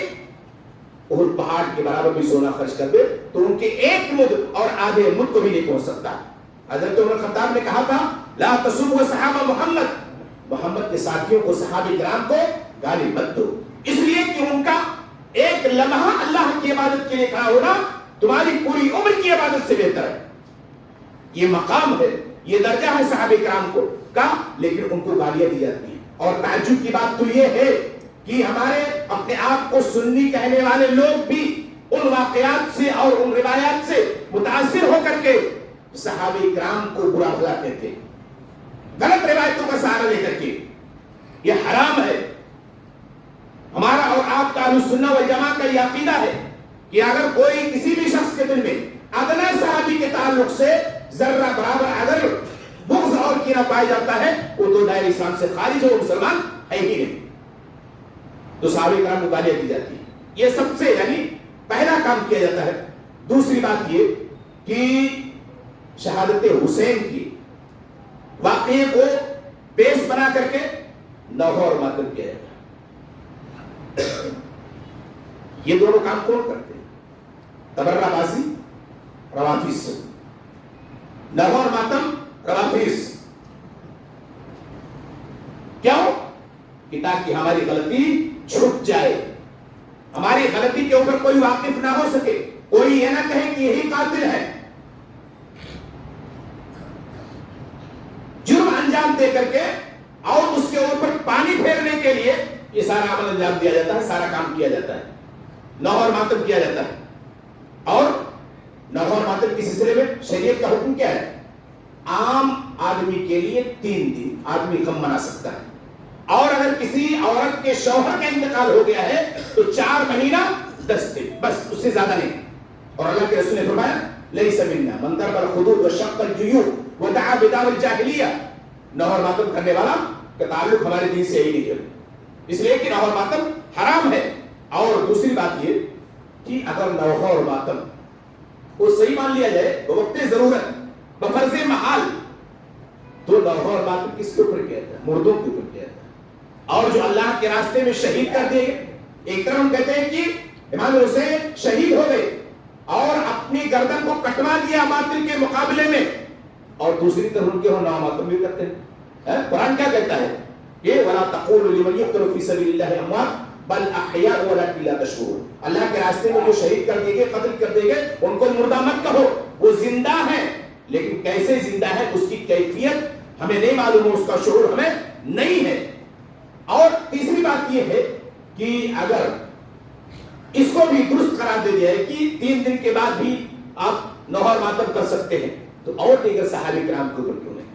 احد پہاڑ کے برابر بھی سونا خرچ کر دے تو ان کے ایک مد اور آدھے مد کو بھی نہیں پہنچ سکتا. حضرت عمر خطاب نے کہا تھا لا تسبوا صحابہ محمد, محمد کے ساتھیوں کو, صحابہ کرام کو گالی مت دو, اس لیے کہ ان کا ایک لمحہ اللہ کی عبادت کے لیے کھڑا ہونا تمہاری پوری عمر کی عبادت سے بہتر ہے. یہ مقام ہے, یہ درجہ ہے صحابہ کرام کو کا, لیکن ان کو گالیاں دی جاتی ہیں. اور تعجب کی بات تو یہ ہے کہ ہمارے اپنے آپ کو سنی کہنے والے لوگ بھی ان واقعات سے اور ان روایات سے متاثر ہو کر کے صحابہ کرام کو برا بھلا کہتے ہیں, غلط روایتوں کا سہارا لے کر کے. یہ حرام ہے. ہمارا اور آپ کا اہل سنہ والجماعت کا یہ عقیدہ ہے کہ اگر کوئی کسی بھی شخص کے دل میں ادنا صحابی کے تعلق سے ذرہ برابر اگر بغض اور کینہ پایا جاتا ہے وہ تو دائرہ اسلام سے خارج ہو, مسلمان ہے ہی نہیں. تو صحابہ کرام کو گالیاں دی جاتی ہیں. یہ سب سے یعنی پہلا کام کیا جاتا ہے. دوسری بات یہ کہ شہادت حسین کی واقعے کو بیس بنا کر کے نوحہ اور ماتم کیا جاتا ہے. یہ دونوں کام کون کرتے ہیں؟ تبرہ بازی روافض سے, نوحہ اور ماتم روافض. کیوں؟ کہ تاکہ ہماری غلطی چھپ جائے, ہماری غلطی کے اوپر کوئی واقف نہ ہو سکے, کوئی یہ نہ کہے کہ یہی قاتل ہے. جرم انجام دے کر کے اور اس کے اوپر پانی پھیرنے کے لیے یہ سارا عمل انجام دیا جاتا ہے, سارا کام کیا جاتا ہے, نوحہ اور ماتم کیا جاتا ہے. اور نوحہ اور ماتم کے سلسلے میں شریعت کا حکم کیا ہے؟ عام آدمی کے لیے 3 دن آدمی غم منا سکتا ہے, اور اگر کسی عورت کے شوہر کا انتقال ہو گیا ہے تو 4 مہینہ 10 دن, بس اس سے زیادہ نہیں. اور اللہ کے رسول نے فرمایا لیس منا من ضرب الخدود وشق الجیوب ودعا بدعوى الجاہلیہ, نوحہ اور ماتم کرنے والا کا تعلق ہمارے دین سے ہی نہیں ہے, اس لیے کہ نوحہ اور ماتم حرام ہے. اور دوسری بات یہ کہ اگر نوحہ اور ماتم کو صحیح مان لیا جائے بوقت ضرورت بفرض محال تو نوحہ اور ماتم کس کے اوپر کیا جاتا ہے؟ مردوں کے اوپر کیا جاتا ہے. اور جو اللہ کے راستے میں شہید کر دیے گئے, ایک طرف ہم کہتے ہیں کہ امام حسین شہید ہو گئے اور اپنی گردن کو کٹوا دیا باطل کے مقابلے میں, اور دوسری طرف ان کے نوحہ ماتم بھی کرتے ہیں. قرآن کیا کہتا ہے کہ وَلَا تَقُولُوا لِمَنْ يُقْتَلُ فِي سَبِيلِ اللَّهِ أَمْوَاتٌ بَلْ أَحْيَاءٌ وَلَكِنْ لَا تَشْعُرُونَ. اللہ کے راستے میں جو شہید کر دیے گئے, قتل کر دیے گئے, ان کو مردہ مت کہو, وہ زندہ ہیں, لیکن کیسے زندہ ہے اس کی کیفیت ہمیں نہیں معلوم ہے, اس کا شعور ہمیں نہیں ہے. اور تیسری بات یہ ہے کہ اگر اس کو بھی درست قرار دے دیا ہے کہ 3 دن کے بعد بھی آپ نوحہ اور ماتم کر سکتے ہیں, تو اور دیگر صحابہ کرام کے اوپر کیوں نہیں؟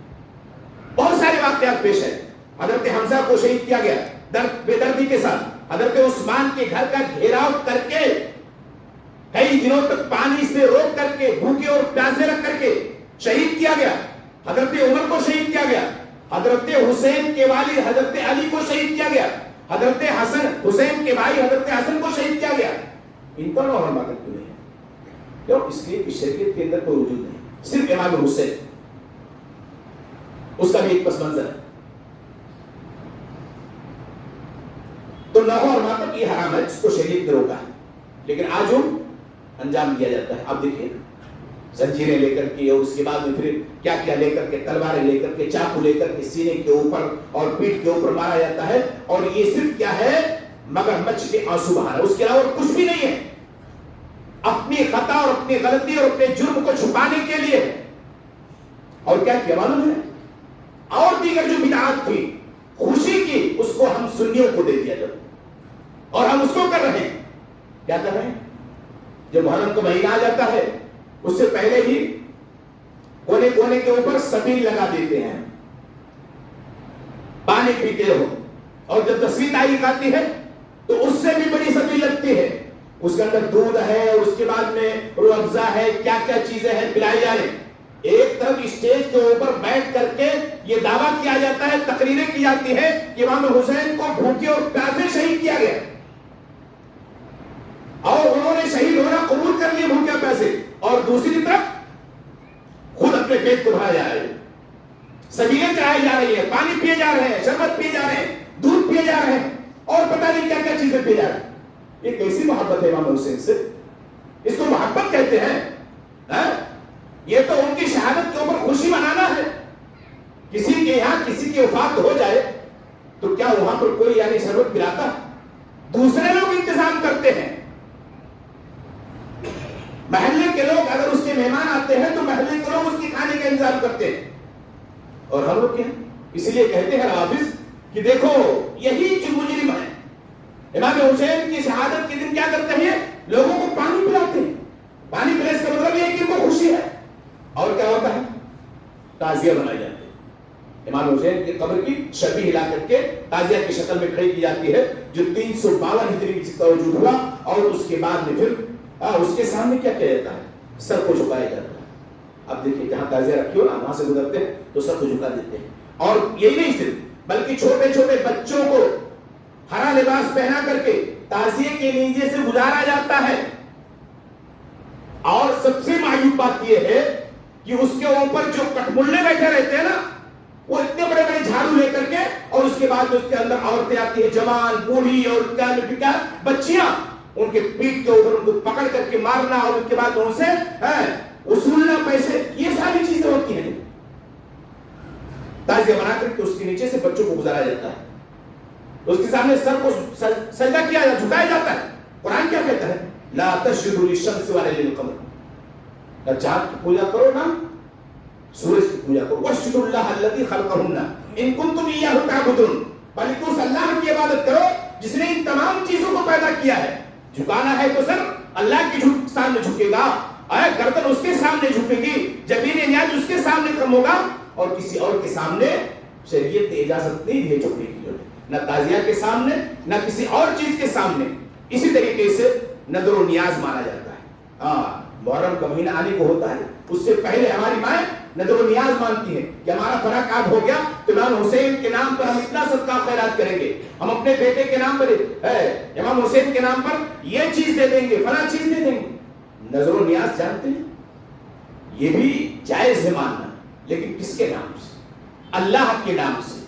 بہت سارے واقعات پیش ہیں. حضرت حمزہ کو شہید کیا گیا بے دردی کے ساتھ, حضرت عثمان کے گھر کا گھیراؤ کر کے کئی دنوں تک پانی سے روک کر کے بھوکے اور پیاسے رکھ کر کے شہید کیا گیا. حضرت عمر کو شہید کیا گیا, حضرت حسین کے والد حضرت علی کو شہید کیا گیا, حضرت حسین کے بھائی حضرت حسن کو شہید کیا گیا. ان پر نوحہ اور ماتم کیوں نہیں ہے؟ کیوں؟ اس لیے کہ شریعت کے اندر کوئی وجود نہیں, صرف امام حسین, اس کا بھی ایک پس منظر ہے. تو نوحہ اور ماتم یہ حرام ہے, اس کو شریعت نے روکا ہے, لیکن آج انجام دیا جاتا ہے. اب دیکھیے زنجیریں لے کر کے اور اس کے بعد میں پھر کیا کیا لے کر کے, تلواریں لے کر کے, چاقو لے کر کے سینے کے اوپر اور پیٹھ کے اوپر مارا جاتا ہے. اور یہ صرف کیا ہے؟ مگر مچھ کے آنسو بہانا, اس کے علاوہ کچھ بھی نہیں ہے. اپنی خطا اور اپنی غلطی اور اپنے جرم کو چھپانے کے لیے. اور کیا کیا معلوم ہے؟ اور دیگر جو بدعات تھی خوشی کی, اس کو ہم سنیوں کو دے دیا جب, اور ہم اس کو کر رہے ہیں. کیا کر رہے ہیں؟ جب محرم کا مہینہ آ جاتا ہے اس سے پہلے ہی کونے کونے کے اوپر سبیل لگا دیتے ہیں, پانی پیتے ہو, اور جب 10ویں تاریخ آتی ہے تو اس سے بھی بڑی سبیل لگتی ہے, اس کے اندر دودھ ہے اور اس کے بعد میں روح افزا ہے, کیا کیا چیزیں ہیں پلائی جا رہی. ایک طرف اسٹیج کے اوپر بیٹھ کر کے یہ دعویٰ کیا جاتا ہے, تقریریں کی جاتی ہے کہ امام حسین کو بھوکے اور پیاسے شہید کیا گیا, اور انہوں نے شہید ہونا قبول کر لیا بھوکے پیاسے, اور دوسری طرف خود اپنے پیٹ کو بھرا جا رہے ہیں, سبیلیں چڑھائی جا رہی ہے, پانی پیے جا رہے ہیں, شربت پیے جا رہے ہیں, دودھ پیے جا رہے ہیں, اور پتہ نہیں کیا کیا چیزیں پیے جا رہے ہیں. یہ کیسی محبت ہے امام حسین سے؟ اس کو محبت کہتے ہیں؟ یہ تو ان کی شہادت کے اوپر خوشی منانا ہے. کسی کے یہاں کسی کی وفات ہو جائے تو کیا وہاں پر کوئی یعنی شربت پلاتا؟ دوسرے لوگ انتظام کرتے ہیں. محلے کے لوگ اگر اس کے مہمان آتے ہیں تو محلے کے لوگ اس کے کھانے کا انتظام کرتے ہیں. اور ہم لوگ کیا اس لیے کہتے ہیں حافظ کہ دیکھو یہی جو مجرم ہے امام حسین کی شہادت کے دن کیا کرتے ہیں؟ لوگوں کو پانی پلاتے ہیں. پانی پلانے کا مطلب یہ ہے کہ ان کو خوشی ہے. اور کیا ہوتا ہے؟ تعزیہ بنائی جاتی ہے. امام حسین کی قبر کی شبیہ لا کر کے تعزیہ کی شکل میں کھڑی کی جاتی ہے جو 352 ہجری کی وجود ہوا. اور اس کے بعد میں پھر اس کے سامنے کیا کیا جاتا ہے؟ سر کو جھکایا جاتا ہے. اب دیکھیے جہاں تعزیہ رکھی ہو نا وہاں سے گزرتے ہیں تو سر کو جھکا دیتے ہیں. اور یہی نہیں صرف بلکہ چھوٹے چھوٹے بچوں کو ہرا لباس پہنا کر کے تعزیے کے نیچے سے گزارا جاتا ہے. اور سب سے معیوب بات یہ ہے کہ اس کے اوپر جو کٹملے بیٹھے رہتے ہیں نا وہ اتنے بڑے بڑے جھاڑو لے کر کے اور اس کے بعد اس کے اندر عورتیں آتی ہیں جوان بوڑھی اور کیا بچیاں ان کے پیٹ کے اوپر ان کو پکڑ کر کے مارنا اور اس کے بعد ان سے وصولنا پیسے. یہ ساری چیزیں ہوتی ہیں. تعزیہ بنا کر کے اس کے نیچے سے بچوں کو گزارا جاتا ہے. اس کے سامنے سر کو سجدہ کیا جاتا ہے, جھکایا جاتا ہے. قرآن کیا کہتا ہے؟ لا تسجدوا للشمس ولا للقمر. نہ چاند کی پوجا کرو نہ سورج کی پوجا کرو. واسجدوا للہ الذی خلقہن ان کنتم ایاہ تعبدون. بلکہ اس اللہ کی عبادت کرو جس نے ان تمام چیزوں کو پیدا کیا ہے. جھکانا ہے تو سر اللہ کے سامنے جھکے گا, گردن اس کے سامنے جھکے گی, جبین نیاز اس کے سامنے کم ہوگا اور کسی اور کے سامنے شریعت نے اجازت نہیں دی جھکنے کی. نہ تعزیہ کے سامنے نہ کسی اور چیز کے سامنے. اسی طریقے سے نظر و نیاز مانا جاتا ہے. محرم کا مہینہ آنے کو ہوتا ہے اس سے پہلے ہماری مائیں نظر و نیاز مانتی ہیں کہ ہمارا فرق آب ہو گیا تو امام حسین کے نام پر ہم اتنا صدقہ خیرات کریں گے, ہم اپنے بیٹے کے نام پر امام حسین کے نام پر یہ چیز دے دیں گے, فلاں چیز دے دیں گے. نظر و نیاز جانتے ہیں یہ بھی جائز ہے ماننا, لیکن کس کے نام سے؟ اللہ کے نام سے.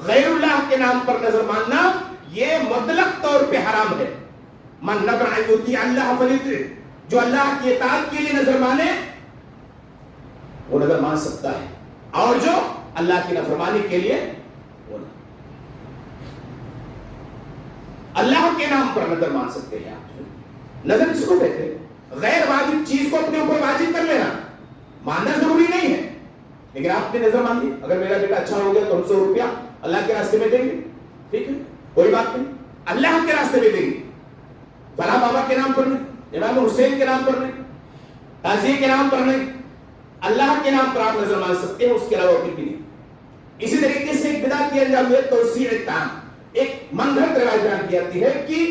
غیر اللہ کے نام پر نظر ماننا یہ مطلق طور پہ حرام ہے. من نظر ان یطیع اللہ فلیطیع, جو اللہ کی اطاعت کے لیے نظر مانے وہ نظر مان سکتا ہے, اور جو اللہ کی نافرمانی کے لیے وہ نہیں. اللہ کے نام پر نظر مان سکتے ہیں آپ. نظر کس کو کہتے ہیں؟ غیر واجب چیز کو اپنے اوپر واجب کر لینا. ماننا ضروری نہیں ہے لیکن آپ نے نظر مان لی اگر میرا بیٹا اچھا ہو گیا تو ہم 100 روپیہ اللہ کے راستے میں دیں گے, ٹھیک ہے کوئی بات نہیں, اللہ کے راستے میں دیں گے. فلاں بابا کے نام پر نہیں, امام حسین کے نام پر نہیں, تعزیے کے نام پر نہیں, اللہ کے نام پر آپ نظر مان سکتے ہیں, اس کے علاوہ کچھ بھی نہیں. اسی طریقے سے ایک بدعت کی انجام ہے توسیع الطعام. ایک منگھت روایت بیان کی جاتی ہے کہ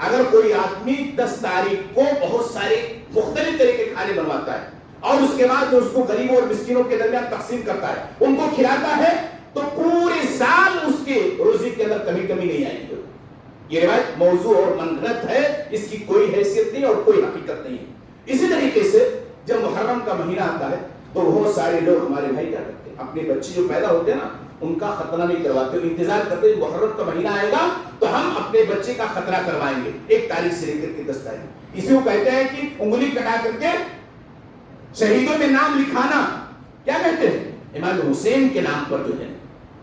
اگر کوئی آدمی 10 تاریخ کو بہت سارے مختلف طرح کے کھانے بنواتا ہے اور اس کے بعد اس کو غریبوں اور مسکینوں کے درمیان تقسیم کرتا ہے, ان کو کھلاتا ہے, تو پورے سال اس کے روزی کے اندر کمی نہیں آئے گی. یہ روایت موضوع اور منگھت ہے, اس کی کوئی حیثیت نہیں اور کوئی حقیقت نہیں ہے. اسی طریقے سے جب محرم کا مہینہ آتا ہے تو بہت سارے لوگ ہمارے بھائی کیا کرتے ہیں, اپنے بچے جو پیدا ہوتے ہیں نا ان کا ختنہ نہیں کرواتے, انتظار کرتے ہیں محرم کا مہینہ آئے گا تو ہم اپنے بچے کا ختنہ کروائیں گے 1 تاریخ سے لے کر کے 10 تاریخ. اسی کو کہتے ہیں کہ انگلی کٹا کر کے شہیدوں میں نام لکھانا. کیا کہتے ہیں؟ امام حسین کے نام پر جو ہے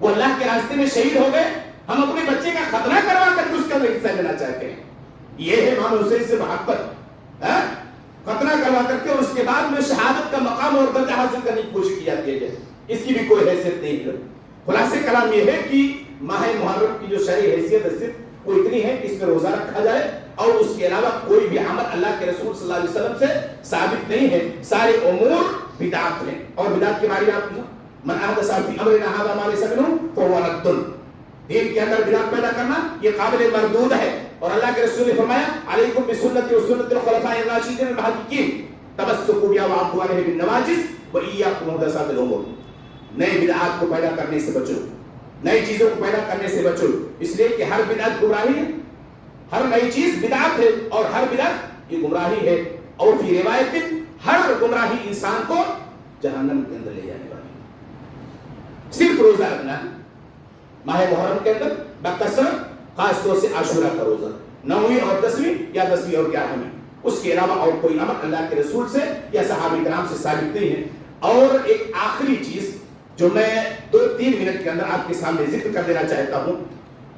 وہ اللہ کے راستے میں شہید ہو گئے, ہم اپنے بچے کا ختنہ کروا کر کے اس کا حصہ لینا چاہتے ہیں. یہ ہے امام حسین سے محبت. ختنہ کروا کر کے اس کے بعد میں شہادت کا مقام اور درجہ حاصل کرنے کی کوشش کی جاتی ہے, اس کی بھی کوئی حیثیت نہیں ہے. خلاصے کلام یہ ہے کہ ماہ محرم کی جو شرعی حیثیت ہے صرف وہ اتنی ہے کہ اس میں روزہ رکھا جائے اور اس کے علاوہ کوئی بھی عمل اللہ کے رسول صلی اللہ علیہ وسلم سے ثابت نہیں ہے. سارے امور بدعت ہیں. اور بدعت کے بارے میں آپ من احدث فی امرنا ھذا ما لیس منہ فہو رد. دین کے اندر بدعت پیدا کرنا یہ قابل مردود ہے. اور اللہ کے رسول نے فرمایا علیکم بسنتی و سنت الخلفاء الراشدین المہدیین تمسکوا بها وعضوا علیہ بالنواجذ وایاکم محدثات الامور. نئے بدعات کو پیدا کرنے سے بچو, نئی چیزوں کو پیدا کرنے سے بچو, اس لیے کہ ہر بدعت گمراہی ہے, ہر نئی چیز بدعت ہے اور ہر بدعت یہ گمراہی ہے. اور فی روایت ہر گمراہی انسان کو جہنم کے اندر لے جانے والی. صرف روزہ رکھنا ہے ماہ محرم کے اندر بکثرت, خاص طور سے عاشورہ کا روزہ. 9ویں اور 10ویں یا 10ویں اور 11ویں، اس کے علاوہ اور کوئی امر اللہ کے رسول سے یا صحابہ کرام سے ثابت نہیں ہے۔ اور ایک آخری چیز جو میں 2-3 منٹ کے اندر آپ کے سامنے ذکر کر دینا چاہتا ہوں،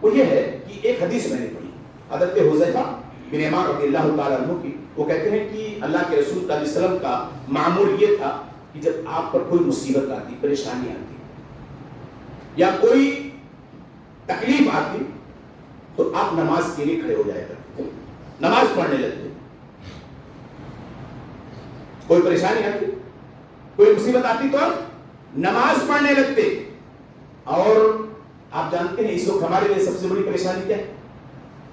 وہ یہ ہے کہ ایک حدیث میں نے پڑھی حضرت حذیفہ بن یمان رضی اللہ تعالیٰ عنہ کی، وہ کہتے ہیں کہ اللہ کے رسول صلی اللہ علیہ وسلم کا معمول یہ تھا کہ جب آپ پر کوئی مصیبت آتی، پریشانی آتی یا کوئی تکلیف آتی تو آپ نماز کے لیے کھڑے ہو جایا کرتے، نماز پڑھنے لگتے۔ کوئی پریشانی آتی، کوئی مصیبت آتی تو آپ نماز پڑھنے لگتے۔ اور آپ جانتے ہیں اس وقت ہمارے لیے سب سے بڑی پریشانی کیا ہے،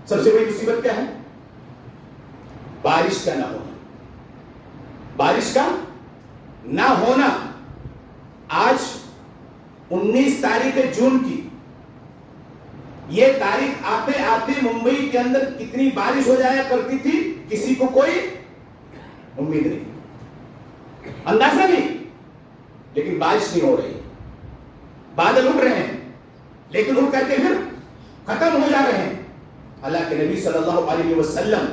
سب سے بڑی مصیبت کیا ہے؟ بارش کا نہ ہونا، بارش کا نہ ہونا۔ آج 19 تاریخ جون کی یہ تاریخ آتے آتے ممبئی کے اندر کتنی بارش ہو جایا کرتی تھی کسی کو کوئی امید نہیں، اندازہ نہیں، لیکن بارش نہیں ہو رہی، بادل اڑ رہے ہیں لیکن اڑ کر کے پھر ختم ہو جا رہے ہیں۔ اللہ کے نبی صلی اللہ علیہ وسلم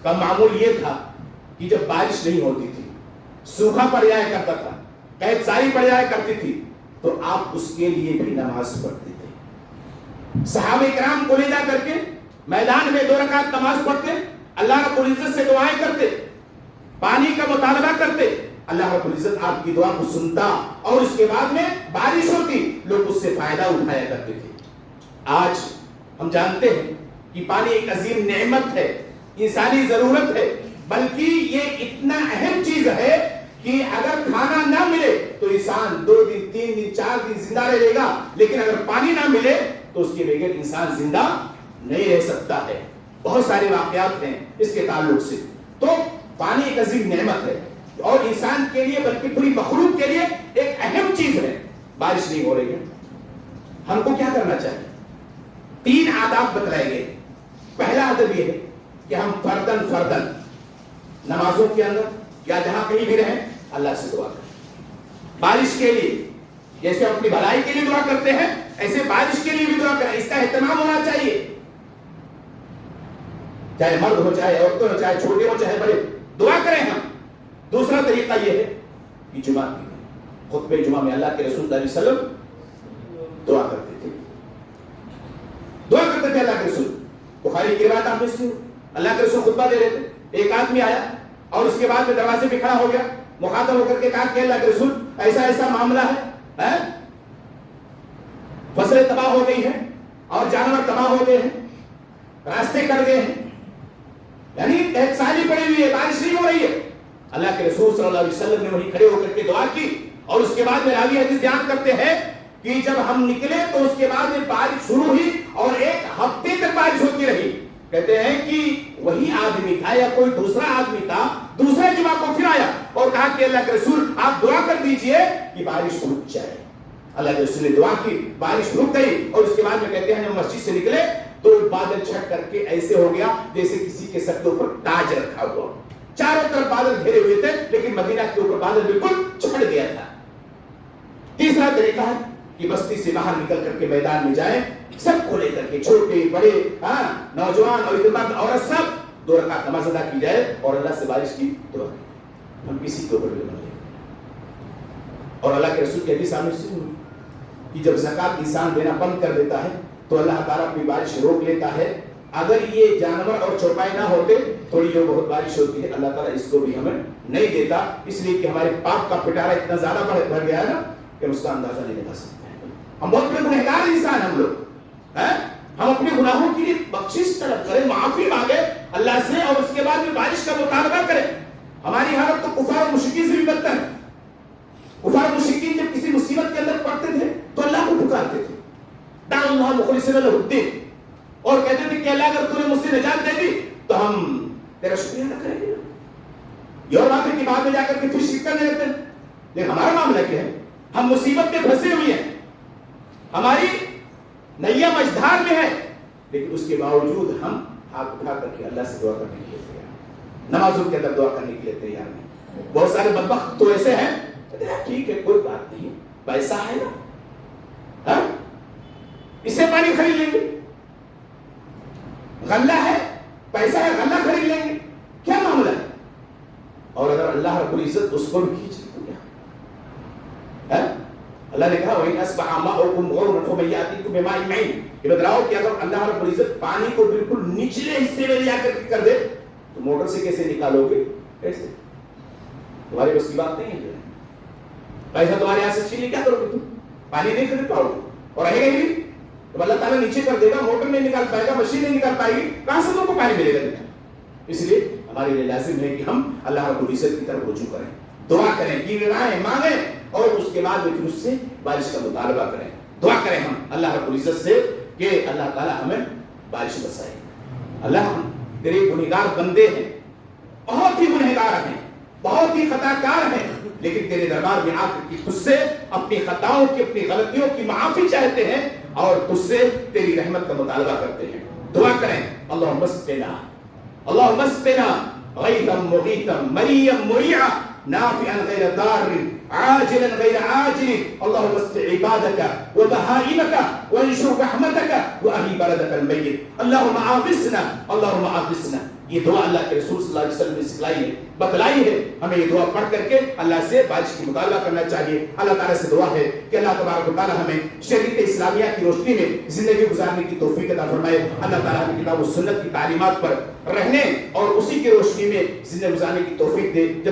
کا معمول یہ تھا کہ جب بارش نہیں ہوتی تھی، سوکھا پڑ جایا کرتا تھا، قحط ساری پڑ جایا کرتی تھی، تو آپ اس کے لیے بھی نماز پڑھتے تھے۔ صحابہ کرام کو لے جا کر کے میدان میں 2 رکعت نماز پڑھتے، اللہ رب العزت سے دعائیں کرتے، پانی کا مطالبہ کرتے، اللہ رب العزت آپ کی دعا کو سنتا اور اس کے بعد میں بارش ہوتی، لوگ اس سے فائدہ اٹھایا کرتے تھے۔ آج ہم جانتے ہیں کہ پانی ایک عظیم نعمت ہے، انسانی ضرورت ہے، بلکہ یہ اتنا اہم چیز ہے کہ اگر کھانا نہ ملے تو انسان 2 دن 3 دن 4 دن زندہ رہے گا، لیکن اگر پانی نہ ملے تو اس کے بغیر انسان زندہ نہیں رہ سکتا ہے۔ بہت سارے واقعات ہیں اس کے تعلق سے۔ تو پانی ایک عظیم نعمت ہے اور انسان کے لیے بلکہ پوری مخلوق کے لیے ایک اہم چیز ہے۔ بارش نہیں ہو رہی ہے، ہم کو کیا کرنا چاہیے؟ 3 آداب بتلائے گئے۔ پہلا ادب یہ ہے کہ ہم فردن نمازوں کے اندر یا جہاں کہیں بھی رہیں اللہ سے دعا کریں بارش کے لیے، جیسے اپنی بھلائی کے لیے دعا کرتے ہیں ایسے بارش کے لیے بھی دعا کریں، اس کا اہتمام ہونا چاہیے، چاہے مرد ہو چاہے عورتیں ہو چاہے چھوٹے ہو چاہے بڑے، دعا کریں ہم۔ دوسرا طریقہ یہ ہے کہ جمعہ کی خطبہ جمعہ میں اللہ کے رسول صلی اللہ علیہ وسلم دعا کرتے تھے، دعا کرتے تھے اللہ کے رسول۔ بخاری کی روایت آپ نے سنی، اللہ کے رسول خطبہ دے رہے تھے، ایک آدمی آیا اور اس کے بعد میں دروازے پہ کھڑا ہو گیا، مخاطب ہو کر کے کہا کہ اللہ کے رسول ایسا ایسا معاملہ ہے، فصلیں تباہ ہو گئی ہیں اور جانور تباہ ہو گئے ہیں، راستے کٹ گئے ہیں، یعنی قحط سالی پڑی ہوئی ہے، بارش نہیں ہو رہی ہے۔ اللہ کے رسول صلی اللہ علیہ وسلم نے وہیں کھڑے ہو کر کے دعا کی اور اس کے بعد میں راوی حدیث بیان کرتے ہیں کہ جب ہم نکلے تو اس کے بعد میں بارش شروع ہوئی اور 1 ہفتے تک بارش ہوتی رہی۔ کہتے ہیں کہ وہی آدمی تھا یا کوئی دوسرا آدمی تھا، دوسرے جمعہ کو پھر آیا اور کہا کہ اللہ کے رسول آپ دعا کر دیجئے کہ بارش رک جائے۔ اللہ کے رسول نے دعا کی، بارش رک گئی اور اس کے بعد میں کہتے ہیں جب مسجد سے نکلے تو بادل چھٹ کر کے ایسے ہو گیا جیسے کسی کے سر کے اوپر تاج رکھا ہوا، چاروں طرف بادل گھیرے ہوئے تھے لیکن مدینہ کے اوپر بادل بالکل چھٹ گیا تھا۔ تیسرا طریقہ ہے کہ بستی سے باہر نکل کر کے میدان میں جائیں، سب کو لے کر کے چھوٹے بڑے نوجوان اور مرد عورت سب 2 رکعت نماز ادا کی جائے اور اللہ سے بارش کی دعا کی۔ ہم کسی کے اوپر بھی نہ لیں۔ اور اللہ کے رسول کی حدیث سامنے سنی کہ جب زکات انسان دینا بند کر دیتا ہے تو اللہ تعالیٰ اپنی بارش روک لیتا ہے۔ اگر یہ جانور اور چوپائے نہ ہوتے تھوڑی جو بہت بارش ہوتی ہے اللہ تعالیٰ اس کو بھی ہمیں نہیں دیتا، اس لیے کہ ہمارے پاپ کا پٹارا اتنا زیادہ بڑھ گیا ہے نا کہ ہم اس کا اندازہ نہیں لگا سکتے ہیں۔ ہم بہت بڑے گنہگار انسان ہم لوگ ہیں، ہم اپنے گناہوں کے لیے بخشش طلب کریں، معافی مانگے اللہ سے اور اس کے بعد میں بارش کا مطالبہ کریں۔ ہماری حالت تو کفار و مشرکین سے بھی بدتر ہے۔ کفار و مشرکین جب کسی مصیبت کے اندر پڑتے تھے تو اللہ کو پکارتے تھے، دعوا اللہ مخلصین لہ الدین، اور کہتے تھے کہ اللہ اگر تو نے مجھ سے نجات دے دی تو ہم تیرا شکریہ ادا کریں گے۔ یہ اور بات ہے کہ بعد میں جا کر کے پھر شرک کرنے لگتے ہیں، لیکن ہمارا معاملہ کیا ہے؟ ہم مصیبت میں پھنسے ہوئے ہیں، ہماری نیا مجدھار میں ہے، لیکن اس کے باوجود ہم ہاتھ اٹھا کر کے اللہ سے دعا کرنے کے لیے تیار ہیں، نمازوں کے اندر دعا کرنے کے لیے تیار ہیں۔ بہت سارے بدبخت تو ایسے ہیں ٹھیک ہے کوئی بات نہیں، پیسہ ہے نا، اس سے پانی خرید لیں گے، غلہ ہے رب العزت اس کو بھی کھینچ تو کیا؟ اللہ نے کہا وَإِنْ أَصْبَحَ مَاؤُكُمْ غَوْرًا فَمَن يَأْتِيكُم بِمَاءٍ مَّعِينٍ، یہ بتلاؤ کہ اگر اللہ رب العزت پانی کو بالکل نچلے حصے میں لے کر دے تو موٹر سے کیسے نکالو گے؟ کیسے؟ تمہاری بس کی بات نہیں ہے، پیسہ تمہارے یہاں سے چھین لے کیا کرو گے؟ تم پانی نہیں خرید پاؤ گے اور رہے گا ہی نہیں، تو اللہ تعالیٰ نیچے کر دے گا، موٹر نہیں نکال پائے گا، مشین نہیں نکال پائے گی، کہاں سے تم کو پانی ملے گا؟ اس لیے ہمارے لیے لازم ہے کہ ہم اللہ رب العزت کی طرف رجوع کریں، دعا کریں، گڑائیں، مانگیں، اور اس کے بعد پھر اس سے بارش کا مطالبہ کریں، دعا کریں ہم اللہ رب العزت سے کہ اللہ تعالیٰ ہمیں بارش برسائے۔ اللہ ہم تیرے گنہگار بندے ہیں، بہت ہی گنہگار ہیں، بہت ہی خطا کار ہیں، لیکن تیرے دربار میں آ کر تجھ سے اپنی خطاؤں کی، اپنی غلطیوں کی معافی چاہتے ہیں اور تجھ سے تیری رحمت کا مطالبہ کرتے ہیں۔ دعا کریں اللہم اسقنا، اللہم اسقنا غیثا مغیثا مریعا مریعا نافعا غیر ضار عاجلا غیر عاجل اللہم اسق عبادك وبہائمك وانشر رحمتك واہل بلدك المیت اللہم آغثنا، اللہم آغثنا۔ یہ دعا اللہ کے رسول صلی اللہ علیہ وسلم نے سکھلائی ہے، بتلائی ہے، ہمیں یہ دعا پڑھ کر کے اللہ سے بارش کی مطالبہ کرنا چاہیے۔ اللہ تعالیٰ سے دعا ہے کہ اللہ تبارک و تعالیٰ ہمیں شریعت اسلامیہ کی روشنی میں زندگی گزارنے کی توفیق عطا فرمائے۔ اللہ تعالیٰ ہمیں کتاب و سنت کی تعلیمات پر رہنے اور اسی کی روشنی میں زندگی گزارنے کی توفیق دے۔